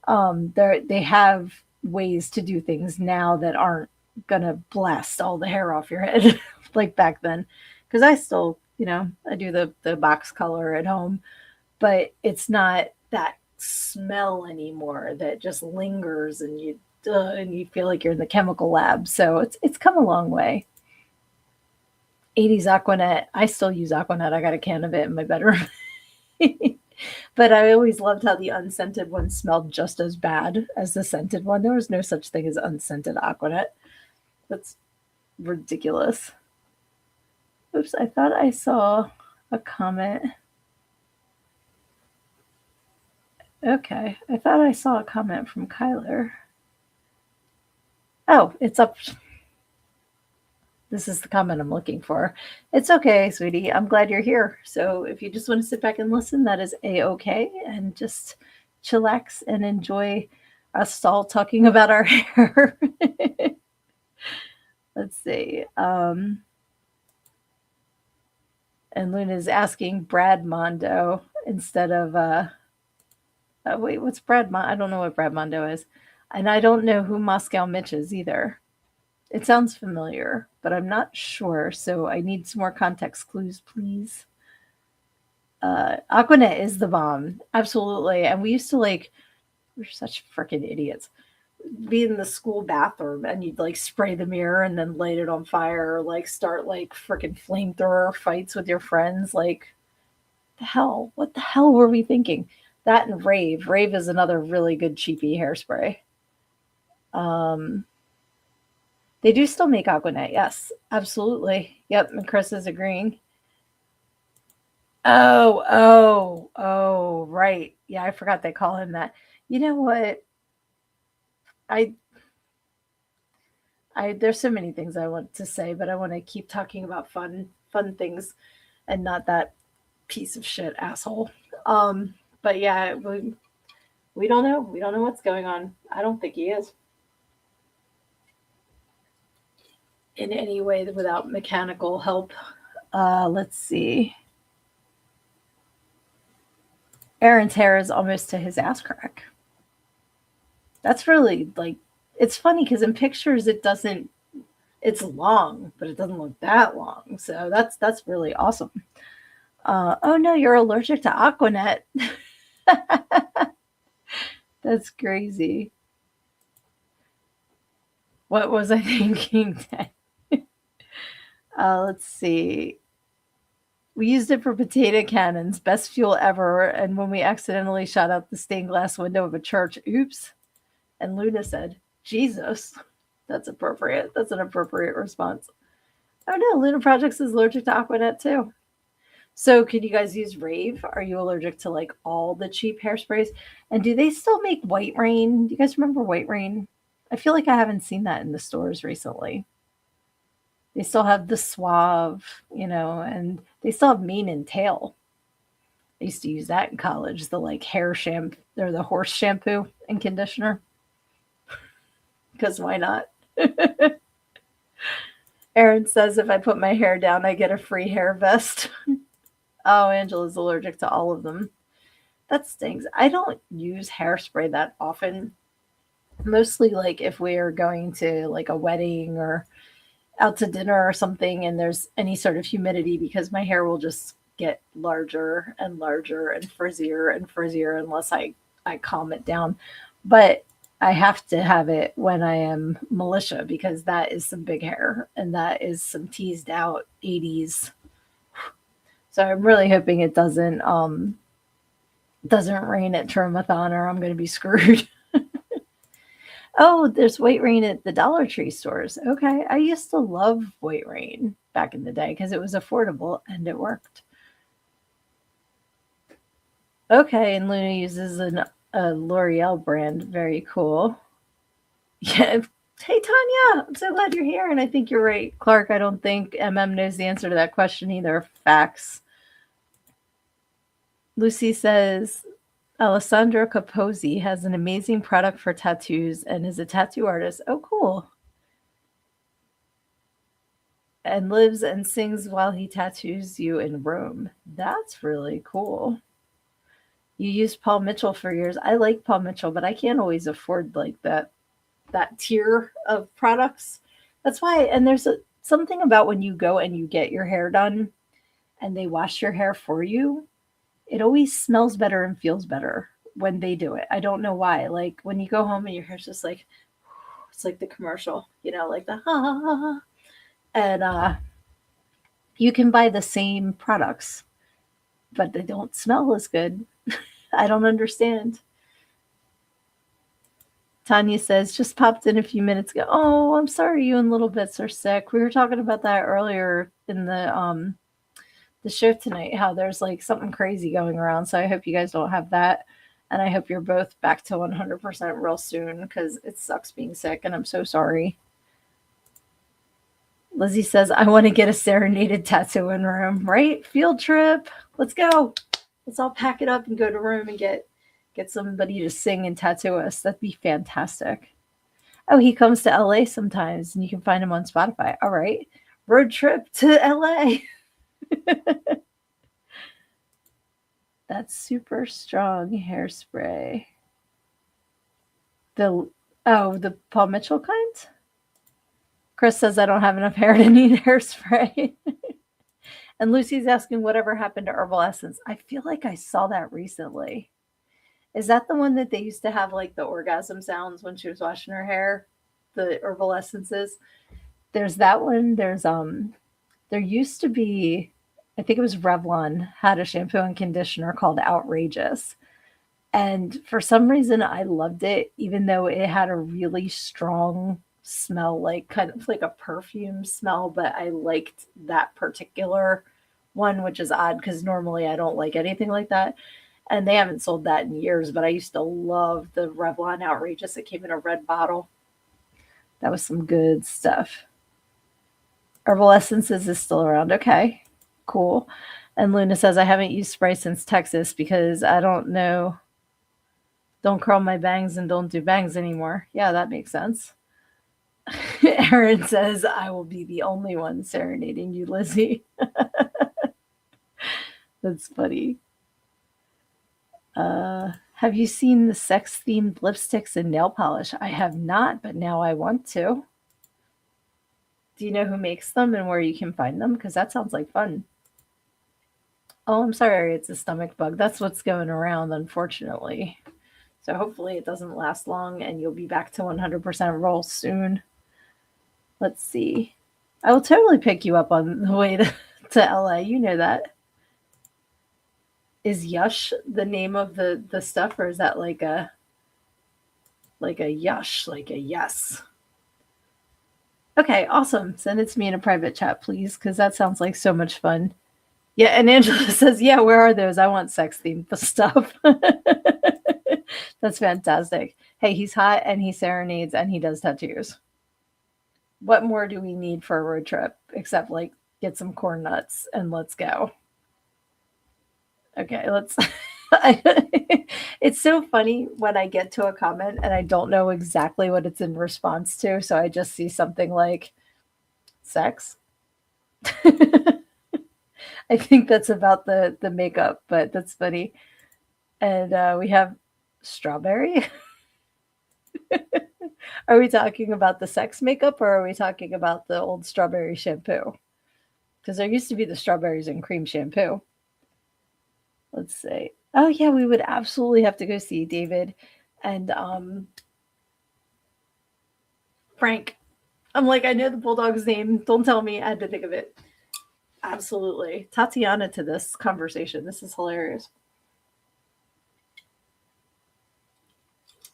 they have ways to do things now that aren't gonna blast all the hair off your head like back then. Because I still, I do the box color at home, but it's not that smell anymore that just lingers and you feel like you're in the chemical lab. So it's come a long way. 80s Aquanet. I still use Aquanet. I got a can of it in my bedroom. But I always loved how the unscented one smelled just as bad as the scented one. There was no such thing as unscented Aquanet. That's ridiculous. Oops, I thought I saw a comment. Okay, I thought I saw a comment from Kyler. Oh, it's up. This is the comment I'm looking for. It's okay, sweetie. I'm glad you're here. So if you just want to sit back and listen, that is A-okay. And just chillax and enjoy us all talking about our hair. Let's see. And Luna's asking Brad Mondo instead of... wait, what's Brad Mondo? I don't know what Brad Mondo is. And I don't know who Moscow Mitch is either. It sounds familiar, but I'm not sure, so I need some more context clues, please. Aquanet is the bomb, absolutely. And we used to we're such freaking idiots, be in the school bathroom and you'd spray the mirror and then light it on fire, or start freaking flamethrower fights with your friends. What the hell were we thinking? That and Rave. Rave is another really good cheapy hairspray. Um, they do still make Aquanet. Yes, absolutely. Yep, and Chris is agreeing. Oh, right. Yeah, I forgot they call him that. You know what? I I there's so many things I want to say, but I want to keep talking about fun things and not that piece of shit asshole. But yeah, we don't know. We don't know what's going on. I don't think he is in any way without mechanical help. Let's see. Aaron's hair is almost to his ass crack. That's really like it's funny because in pictures it doesn't it's long, but it doesn't look that long. So that's really awesome. Oh no, you're allergic to Aquanet. That's crazy. What was I thinking? Let's see. We used it for potato cannons, best fuel ever. And when we accidentally shot out the stained glass window of a church, oops. And Luna said, Jesus. That's appropriate. That's an appropriate response. Oh no, Luna Projects is allergic to Aquanet too. So, can you guys use Rave? Are you allergic to like all the cheap hairsprays? And do they still make White Rain? Do you guys remember White Rain? I feel like I haven't seen that in the stores recently. They still have the Suave, and they still have Mane and Tail. I used to use that in college, the like hair shampoo or the horse shampoo and conditioner. Because why not? Aaron says if I put my hair down, I get a free hair vest. Oh, Angela's allergic to all of them. That stings. I don't use hairspray that often. Mostly like if we're going to like a wedding or out to dinner or something and there's any sort of humidity because my hair will just get larger and larger and frizzier unless I calm it down. But I have to have it when I am militia because that is some big hair and that is some teased out 80s. So I'm really hoping it doesn't rain at Termathon or I'm going to be screwed. Oh, there's White Rain at the Dollar Tree stores. Okay, I used to love White Rain back in the day because it was affordable and it worked. Okay, and Luna uses a L'Oreal brand. Very cool. Yeah. Hey, Tanya, I'm so glad you're here. And I think you're right, Clark. I don't think MM knows the answer to that question either. Facts. Lucy says Alessandro Capozzi has an amazing product for tattoos and is a tattoo artist. Oh, cool. And lives and sings while he tattoos you in Rome. That's really cool. You used Paul Mitchell for years. I like Paul Mitchell, but I can't always afford like that tier of products. That's why and there's something about when you go and you get your hair done and they wash your hair for you, it always smells better and feels better when they do it. I don't know why. Like when you go home and your hair's just like it's like the commercial, like the ha ha ha ha. And you can buy the same products, but they don't smell as good. I don't understand. Tanya says, just popped in a few minutes ago. Oh, I'm sorry you and Little Bits are sick. We were talking about that earlier in the show tonight, how there's like something crazy going around. So I hope you guys don't have that. And I hope you're both back to 100% real soon because it sucks being sick and I'm so sorry. Lizzie says, I want to get a serenaded tattoo in Rome, right? Field trip. Let's go. Let's all pack it up and go to Rome and get somebody to sing and tattoo us. That'd be fantastic. Oh, he comes to LA sometimes and you can find him on Spotify. All right. Road trip to LA. That's super strong hairspray. The Paul Mitchell kind? Chris says I don't have enough hair to need hairspray. And Lucy's asking whatever happened to Herbal Essence. I feel like I saw that recently. Is that the one that they used to have like the orgasm sounds when she was washing her hair? The Herbal Essences? There's that one. There used to be, I think it was Revlon had a shampoo and conditioner called Outrageous. And for some reason, I loved it, even though it had a really strong smell, like kind of like a perfume smell. But I liked that particular one, which is odd because normally I don't like anything like that. And they haven't sold that in years, but I used to love the Revlon Outrageous. It came in a red bottle. That was some good stuff. Herbal Essences is still around. Okay, cool. And Luna says, I haven't used spray since Texas because I don't know, don't curl my bangs and don't do bangs anymore. Yeah, that makes sense. Aaron says, I will be the only one serenading you, Lizzie. That's funny. Have you seen the sex themed lipsticks and nail polish? I have not, but now I want to. Do you know who makes them and where you can find them? Because that sounds like fun. Oh, I'm sorry, it's a stomach bug. That's what's going around, unfortunately. So hopefully it doesn't last long and you'll be back to 100% roll soon. Let's see. I will totally pick you up on the way to LA. You know that. Is Yush the name of the stuff, or is that like a Yush, like a yes? Okay, awesome. Send it to me in a private chat, please, because that sounds like so much fun. Yeah, and Angela says, yeah, where are those? I want sex themed stuff. That's fantastic. Hey, he's hot and he serenades and he does tattoos. What more do we need for a road trip except like get some corn nuts and let's go? Okay, let's. It's so funny when I get to a comment and I don't know exactly what it's in response to. So I just see something like sex. I think that's about the makeup, but that's funny. And we have strawberry. Are we talking about the sex makeup or are we talking about the old strawberry shampoo? Because there used to be the strawberries and cream shampoo. Let's see. Oh yeah, we would absolutely have to go see David and Frank. I'm like, I know the bulldog's name. Don't tell me. I had to think of it. Absolutely. Tatiana to this conversation. This is hilarious.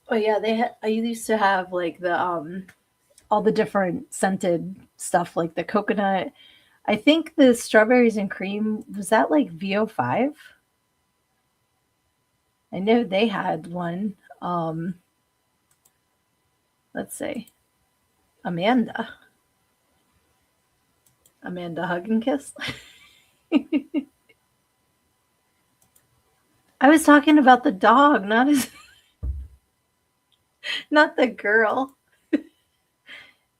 Oh yeah, I used to have like the all the different scented stuff like the coconut. I think the strawberries and cream was that like VO5? I know they had one. Let's see. Amanda. Amanda Hug and Kiss. I was talking about the dog, not the girl.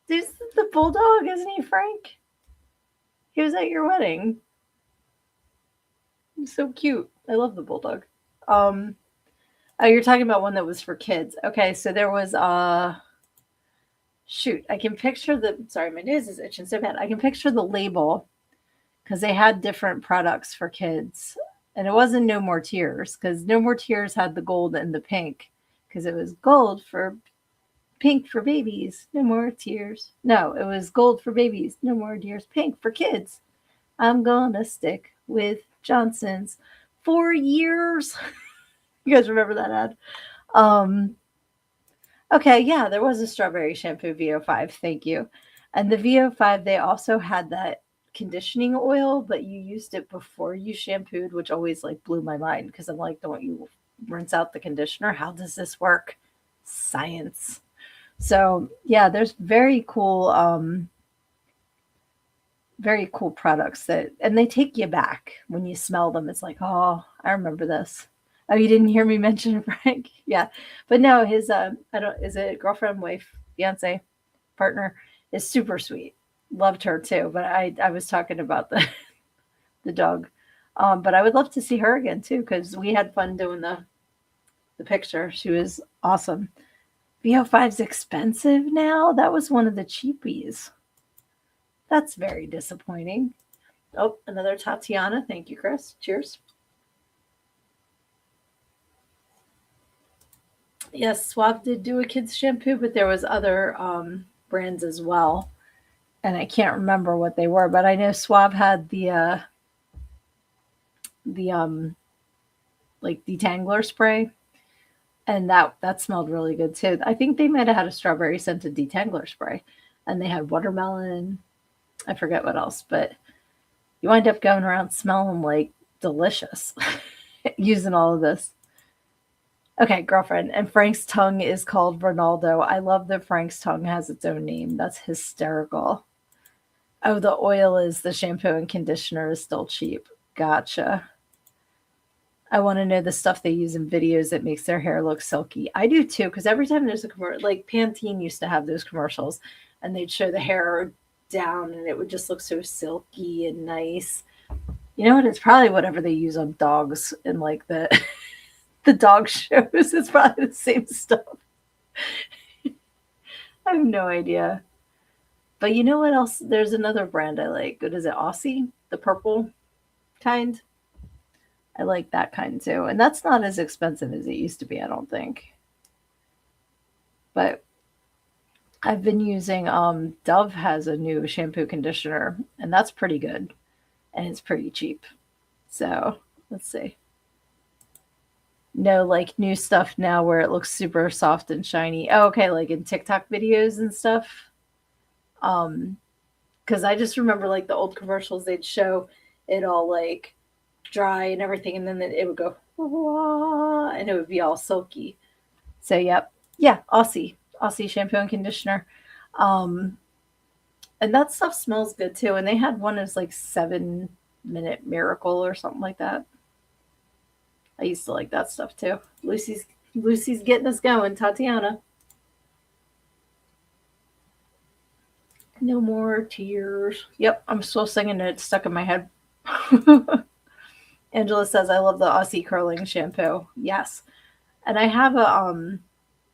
There's the bulldog, isn't he, Frank? He was at your wedding. He's so cute. I love the bulldog. Um, oh, you're talking about one that was for kids. Okay, so there was shoot, I can picture the sorry, my nose is itching so bad. I can picture the label because they had different products for kids. And it wasn't No More Tears because No More Tears had the gold and the pink because it was gold for pink for babies, no more tears. No, it was gold for babies, no more tears. Pink for kids. I'm gonna stick with Johnson's 4 years. You guys remember that ad? Um, okay, yeah, there was a strawberry shampoo VO5. Thank you. And the VO5, they also had that conditioning oil, but you used it before you shampooed, which always like blew my mind because I'm like, don't you rinse out the conditioner? How does this work? Science. So yeah, there's very cool products that and they take you back when you smell them. It's like, oh, I remember this. Oh, you didn't hear me mention Frank? Yeah. But no, his I don't is it girlfriend, wife, fiance, partner is super sweet. Loved her too. But I was talking about the dog. But I would love to see her again too, because we had fun doing the picture. She was awesome. VO5's expensive now? That was one of the cheapies. That's very disappointing. Oh, another Tatiana. Thank you, Chris. Cheers. Yes, Suave did do a kids shampoo, but there was other brands as well. And I can't remember what they were, but I know Suave had the like detangler spray. And that smelled really good too. I think they might have had a strawberry scented detangler spray, and they had watermelon. I forget what else, but you wind up going around smelling like delicious using all of this. Okay, girlfriend. And Frank's tongue is called Ronaldo. I love that Frank's tongue has its own name. That's hysterical. Oh, the oil is the shampoo and conditioner is still cheap. Gotcha. I want to know the stuff they use in videos that makes their hair look silky. I do too, because every time there's a commercial, like Pantene used to have those commercials, and they'd show the hair down, and it would just look so silky and nice. You know what? It's probably whatever they use on dogs in like the the dog shows. It's probably the same stuff. I have no idea. But you know what else? There's another brand I like. What is it? Aussie, the purple kind. I like that kind too. And that's not as expensive as it used to be, I don't think. But I've been using Dove has a new shampoo conditioner, and that's pretty good. And it's pretty cheap. So let's see. No, like new stuff now where it looks super soft and shiny. Oh, okay, like in TikTok videos and stuff. Um, because I just remember like the old commercials, they'd show it all like dry and everything, and then it would go "Wah," and it would be all silky. So yep, yeah, Aussie shampoo and conditioner, um, and that stuff smells good too. And they had one as like 7 Minute Miracle or something like that. I used to like that stuff too. Lucy's getting us going. Tatiana, no more tears. Yep, I'm still singing it. It's stuck in my head. Angela says, I love the Aussie curling shampoo. Yes. And I have a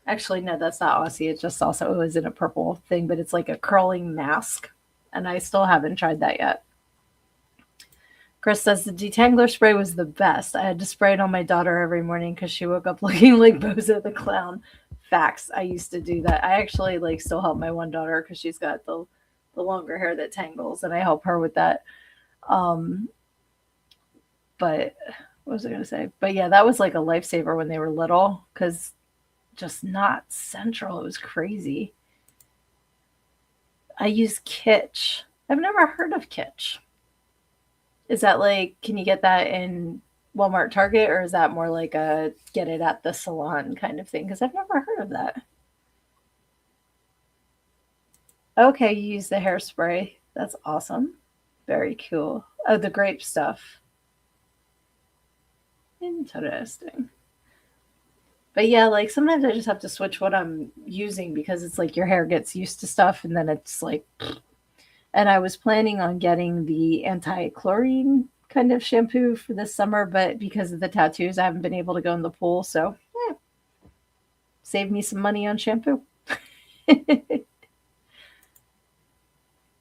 actually no, that's not Aussie. It just also was in a purple thing, but it's like a curling mask. And I still haven't tried that yet. Chris says the detangler spray was the best. I had to spray it on my daughter every morning because she woke up looking like Bozo the Clown. Facts. I used to do that. I actually like still help my one daughter because she's got the longer hair that tangles, and I help her with that. Um, but what was I going to say? But yeah, that was like a lifesaver when they were little because just not central. It was crazy. I use Kitsch. I've never heard of Kitsch. Is that like, can you get that in Walmart, Target, or is that more like a get it at the salon kind of thing? Because I've never heard of that. Okay, you use the hairspray. That's awesome. Very cool. Oh, the grape stuff. Interesting. But yeah, like sometimes I just have to switch what I'm using because it's like your hair gets used to stuff and then it's like, and I was planning on getting the anti chlorine kind of shampoo for this summer, but because of the tattoos, I haven't been able to go in the pool. So, yeah, save me some money on shampoo.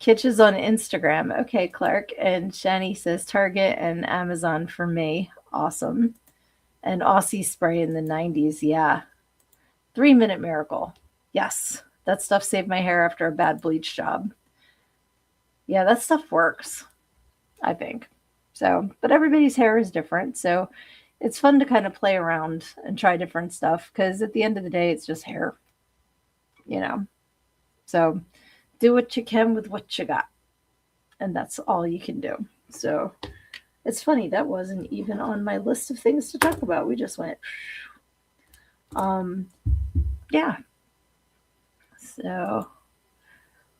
Kitsch is on Instagram. Okay, Clark. And Shani says Target and Amazon for me. Awesome. And Aussie spray in the 90s. Yeah. 3 Minute Miracle. Yes. That stuff saved my hair after a bad bleach job. Yeah, that stuff works, I think. So, but everybody's hair is different. So it's fun to kind of play around and try different stuff because at the end of the day, it's just hair, you know. So do what you can with what you got. And that's all you can do. So it's funny, that wasn't even on my list of things to talk about. We just went, um, yeah. So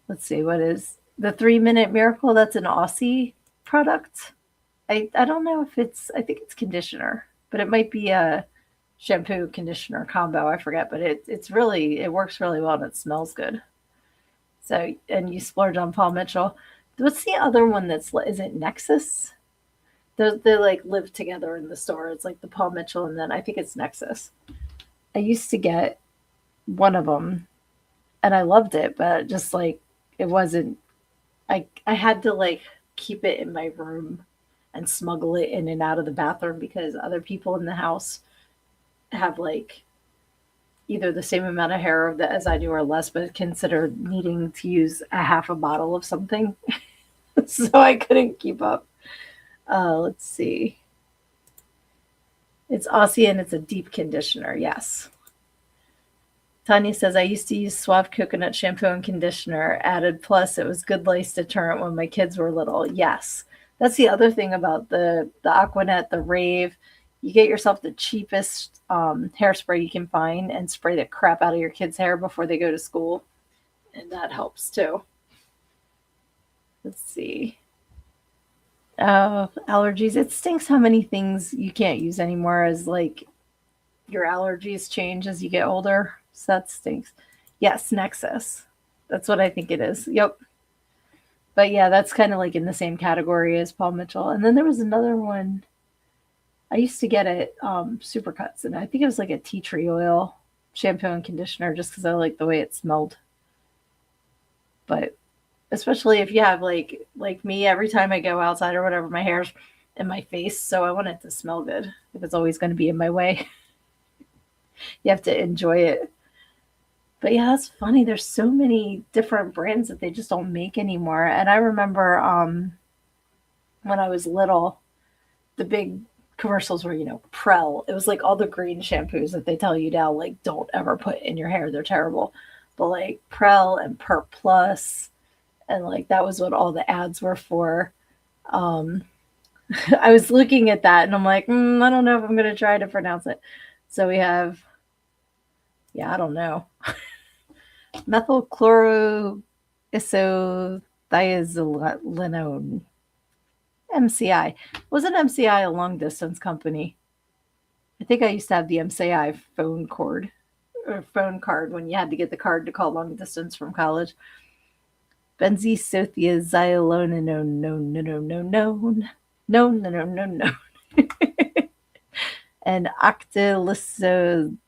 let's see, what is the 3 Minute Miracle? That's an Aussie product. I don't know if it's, I think it's conditioner, but it might be a shampoo conditioner combo. I forget, but it's really, it works really well and it smells good. So, and you splurge on Paul Mitchell. What's the other one that's, is it Nexus? They like live together in the store. It's like the Paul Mitchell, and then I think it's Nexus. I used to get one of them, and I loved it, but just like it wasn't. I had to like keep it in my room and smuggle it in and out of the bathroom because other people in the house have like either the same amount of hair as I do or less, but consider needing to use a half a bottle of something. So I couldn't keep up. Let's see. It's Aussie and it's a deep conditioner. Yes. Tanya says, I used to use Suave coconut shampoo and conditioner. Added plus, it was good lice deterrent when my kids were little. Yes. That's the other thing about the Aquanet, the Rave. You get yourself the cheapest hairspray you can find and spray the crap out of your kids' hair before they go to school. And that helps too. Let's see. Oh, allergies. It stinks how many things you can't use anymore as like your allergies change as you get older. So that stinks. Yes, Nexus. That's what I think it is. Yep. But yeah, that's kind of like in the same category as Paul Mitchell. And then there was another one I used to get at Supercuts, and I think it was like a tea tree oil shampoo and conditioner just because I like the way it smelled. But especially if you have like me, every time I go outside or whatever, my hair's in my face, so I want it to smell good. If it's always going to be in my way, you have to enjoy it. But yeah, that's funny. There's so many different brands that they just don't make anymore. And I remember when I was little, the big commercials were, Prel. It was like all the green shampoos that they tell you now, like, don't ever put in your hair. They're terrible. But like Prel and Pert Plus, and like that was what all the ads were for. Um, I was looking at that and I'm like, I don't know if I'm going to try to pronounce it. So we have, yeah, I don't know. Methylchloroisothiazolinone. MCI. Wasn't MCI a long distance company? I think I used to have the MCI phone card when you had to get the card to call long distance from college. Benzethioxyzolone, no, no, no, no, no, no, no, no, no, no, no. And octylithiazide.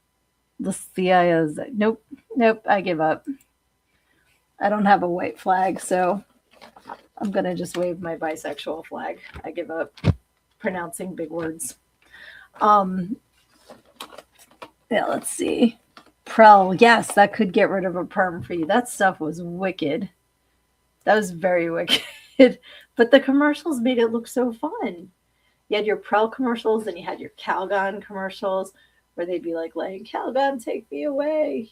Nope, nope, I give up. I don't have a white flag, so I'm going to just wave my bisexual flag. I give up pronouncing big words. Yeah, let's see. Prel, yes, that could get rid of a perm for you. That stuff was wicked. That was very wicked. But the commercials made it look so fun. You had your Prel commercials and you had your Calgon commercials where they'd be like, Calgon, take me away,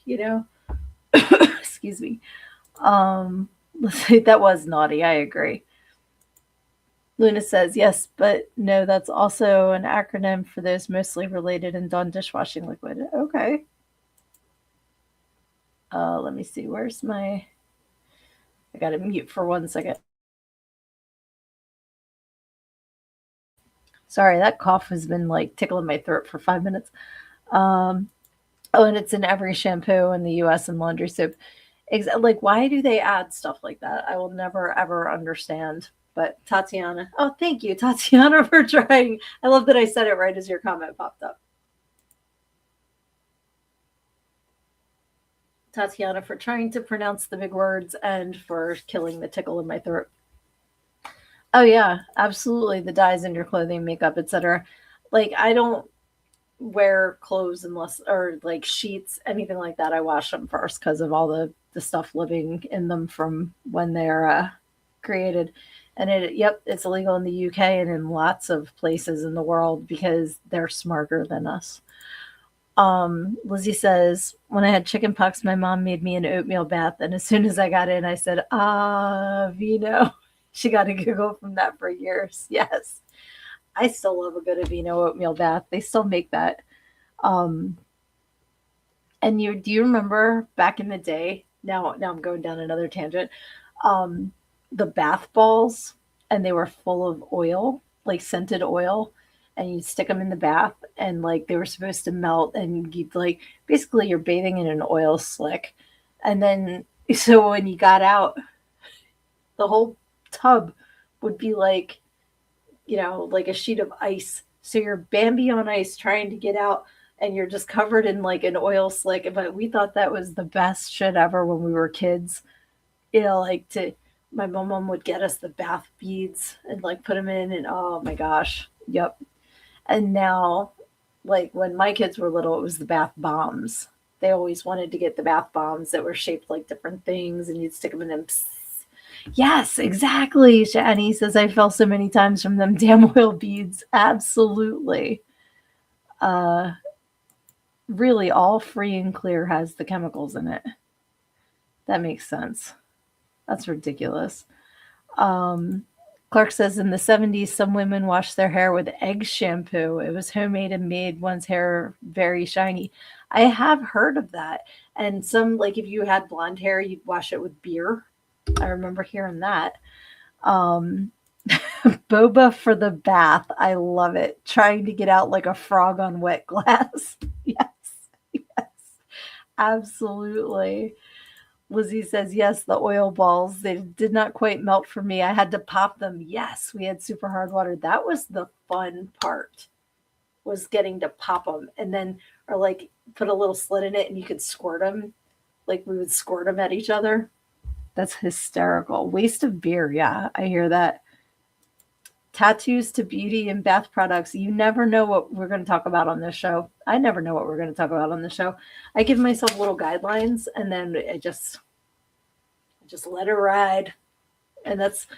Excuse me. Let's see, that was naughty. I agree. Luna says, yes, but no, that's also an acronym for those mostly related and Dawn dishwashing liquid. Okay. Let me see. Where's my... I got to mute for 1 second. Sorry, that cough has been like tickling my throat for 5 minutes. Oh, and it's in every shampoo in the US and laundry soap. Like, why do they add stuff like that? I will never, ever understand. But Tatiana, oh, thank you, Tatiana, for trying. I love that I said it right as your comment popped up. Tatiana, for trying to pronounce the big words and for killing the tickle in my throat. Oh, yeah, absolutely. The dyes in your clothing, makeup, etc. Like, I don't wear clothes unless, or like sheets, anything like that. I wash them first because of all the stuff living in them from when they're created. And it's illegal in the UK and in lots of places in the world because they're smarter than us. Lizzie says, when I had chicken pox, my mom made me an oatmeal bath. And as soon as I got in, I said, Vino. She got a giggle from that for years. Yes. I still love a good Aveeno oatmeal bath. They still make that. And do you remember back in the day? Now I'm going down another tangent. The bath balls, and they were full of oil, like scented oil, and you'd stick them in the bath, and like they were supposed to melt, and you'd like basically you're bathing in an oil slick, and then so when you got out, the whole tub would be like, like a sheet of ice. So you're Bambi on ice trying to get out and you're just covered in like an oil slick. But we thought that was the best shit ever when we were kids. My mom would get us the bath beads and like put them in and oh my gosh. Yep. And now, like when my kids were little, it was the bath bombs. They always wanted to get the bath bombs that were shaped like different things and you'd stick them in them. Yes, exactly. Shani says, I fell so many times from them damn oil beads. Absolutely. really all free and clear has the chemicals in it. That makes sense. That's ridiculous. Um, Clark says in the 70s, some women washed their hair with egg shampoo. It was homemade and made one's hair very shiny. I have heard of that. And some, like if you had blonde hair, you'd wash it with beer. I remember hearing that. Um, Boba for the bath. I love it. Trying to get out like a frog on wet glass. Yes, yes, absolutely. Lizzie says, yes, the oil balls. They did not quite melt for me. I had to pop them. Yes, we had super hard water. That was the fun part, was getting to pop them. And then, or like put a little slit in it and you could squirt them. Like we would squirt them at each other. That's hysterical. Waste of beer. Yeah, I hear that. Tattoos to beauty and bath products. You never know what we're going to talk about on this show. I never know what we're going to talk about on the show. I give myself little guidelines and then I just let it ride. And that's,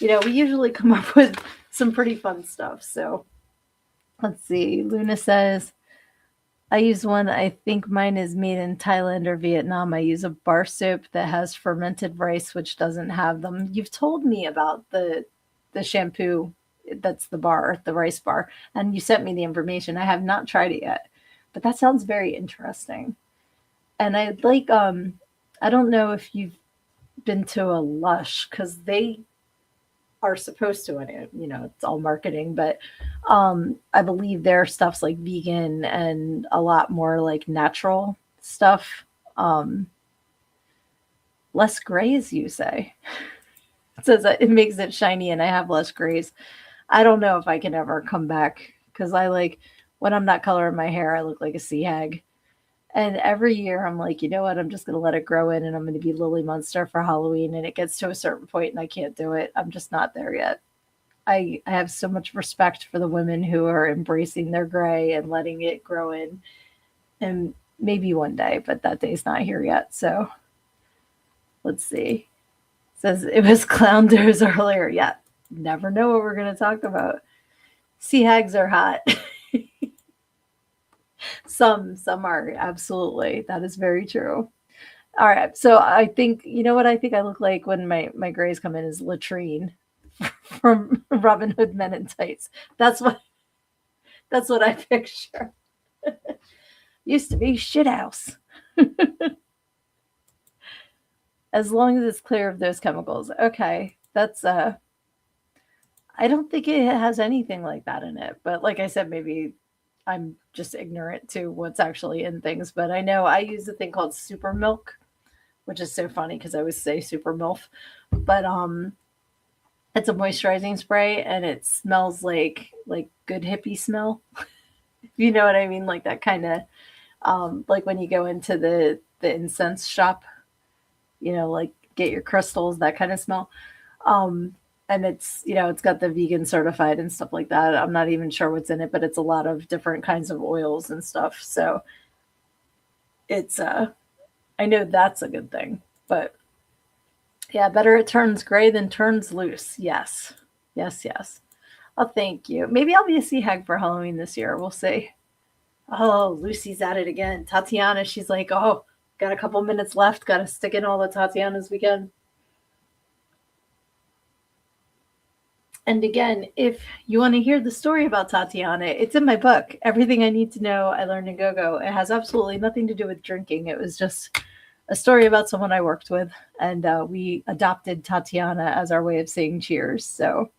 we usually come up with some pretty fun stuff. So let's see. Luna says, I use one. I think mine is made in Thailand or Vietnam. I use a bar soap that has fermented rice, which doesn't have them. You've told me about the shampoo that's the rice bar, and you sent me the information. I have not tried it yet, but that sounds very interesting. And I like I don't know if you've been to a Lush because they are supposed to, and it's all marketing, but I believe their stuff's like vegan and a lot more like natural stuff. Um, Less grays, you say? It says that it makes it shiny and I have less grays. I don't know if I can ever come back because I like when I'm not coloring my hair, I look like a sea hag. And every year I'm like, you know what? I'm just going to let it grow in and I'm going to be Lily Munster for Halloween. And it gets to a certain point and I can't do it. I'm just not there yet. I have so much respect for the women who are embracing their gray and letting it grow in. And maybe one day, but that day's not here yet. So let's see. It says it was clown doors earlier. Yeah. Never know what we're going to talk about. Sea hags are hot. Some are, absolutely. That is very true. All right. So I think, you know what I think I look like when my grays come in is latrine from Robin Hood Men in Tights. That's what I picture. Used to be shit house. As long as it's clear of those chemicals. Okay. That's I don't think it has anything like that in it. But like I said, maybe I'm just ignorant to what's actually in things. But I know I use a thing called super milk, which is so funny because I always say super milk. But it's a moisturizing spray and it smells like good hippie smell. You know what I mean? Like that kind of like when you go into the incense shop, like get your crystals, that kind of smell. And it's got the vegan certified and stuff like that. I'm not even sure what's in it, but it's a lot of different kinds of oils and stuff. So it's I know that's a good thing. But yeah, better it turns gray than turns loose. Yes. Yes, yes. Oh, thank you. Maybe I'll be a sea hag for Halloween this year. We'll see. Oh, Lucy's at it again. Tatiana, she's like, oh, got a couple minutes left. Got to stick in all the Tatianas we can. And again, if you want to hear the story about Tatiana, it's in my book, Everything I Need to Know I Learned in Go-Go. It has absolutely nothing to do with drinking. It was just a story about someone I worked with, and we adopted Tatiana as our way of saying cheers. So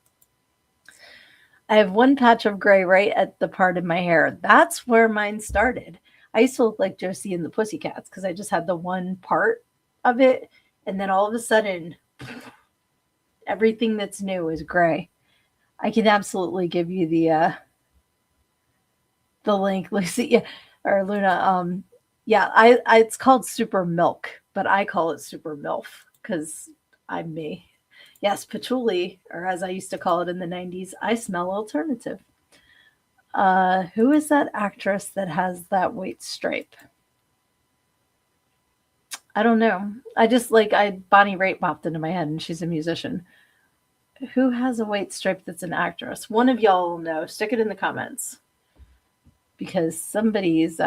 I have one patch of gray right at the part of my hair. That's where mine started. I used to look like Josie and the Pussycats because I just had the one part of it. And then all of a sudden, everything that's new is gray. I can absolutely give you the link, Lucy, yeah, or Luna. Yeah, it's called Super Milk, but I call it Super MILF because I'm me. Yes, patchouli, or as I used to call it in the 90s, I smell alternative. Who is that actress that has that white stripe? I don't know. I just Bonnie Raitt popped into my head, and she's a musician. Who has a white stripe that's an actress? One of y'all will know. Stick it in the comments because somebody's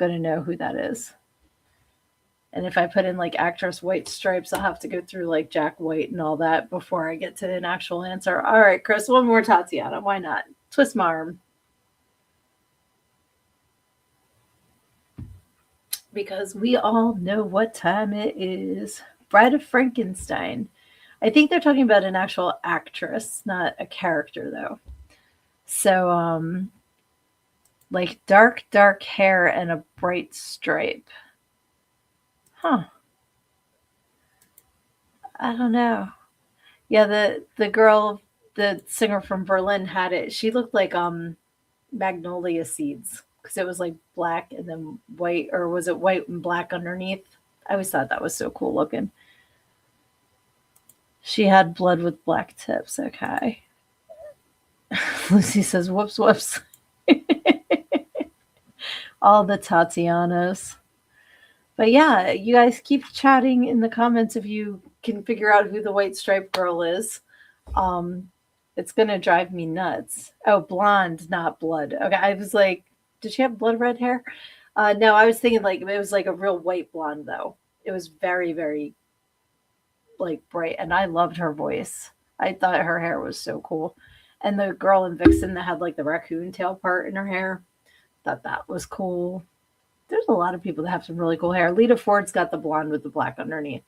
going to know who that is. And if I put in like actress white stripes, I'll have to go through like Jack White and all that before I get to an actual answer. All right, Chris, one more Tatiana. Why not? Twist my arm. Because we all know what time it is. Bride of Frankenstein. I think they're talking about an actual actress, not a character, though. So, like dark hair and a bright stripe. Huh. I don't know. Yeah, the girl, the singer from Berlin had it. She looked like magnolia seeds because it was like black and then white, or was it white and black underneath? I always thought that was so cool looking. She had blood with black tips. Okay. Lucy says, whoops, whoops. All the Tatianas. But yeah, you guys keep chatting in the comments if you can figure out who the white stripe girl is. It's gonna drive me nuts. Oh, blonde, not blood. Okay, I was like, did she have blood red hair? No, I was thinking like it was like a real white blonde though. It was very, very like bright, and I loved her voice. I thought her hair was so cool. And the girl in Vixen that had like the raccoon tail part in her hair, thought that was cool. There's a lot of people that have some really cool hair. Lita Ford's got the blonde with the black underneath,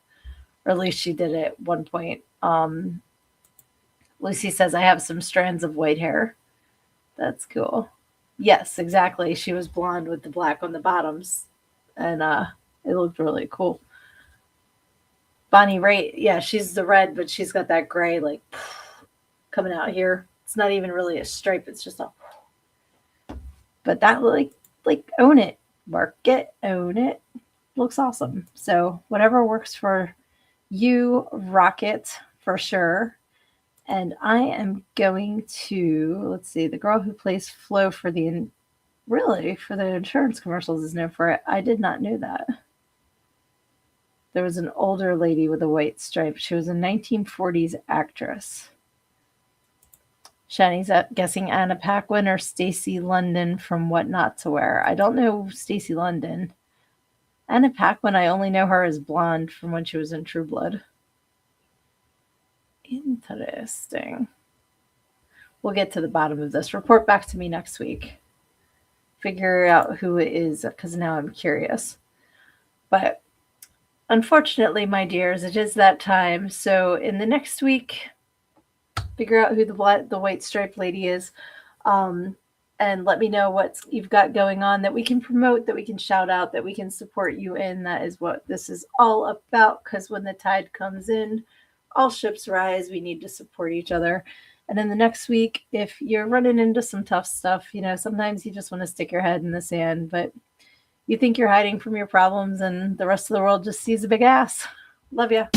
or at least she did it at one point. Lucy says, I have some strands of white hair. That's cool. Yes, exactly. She was blonde with the black on the bottoms, and it looked really cool. Bonnie Raitt, yeah, she's the red, but she's got that gray like coming out here. It's not even really a stripe. It's just a. But that like own it, mark it, own it. Looks awesome. So whatever works for you, rock it for sure. And I am going to, let's see, the girl who plays Flo for the insurance commercials is known for it. I did not know that. There was an older lady with a white stripe. She was a 1940s actress. Shani's guessing Anna Paquin or Stacey London from What Not to Wear. I don't know Stacey London. Anna Paquin, I only know her as blonde from when she was in True Blood. Interesting. We'll get to the bottom of this. Report back to me next week. Figure out who it is, because now I'm curious. But unfortunately, my dears, it is that time. So in the next week, figure out who the white striped lady is, and let me know what you've got going on that we can promote, that we can shout out, that we can support you in. That is what this is all about, because when the tide comes in, all ships rise. We need to support each other. And in the next week, if you're running into some tough stuff, sometimes you just want to stick your head in the sand, but you think you're hiding from your problems and the rest of the world just sees a big ass. Love ya.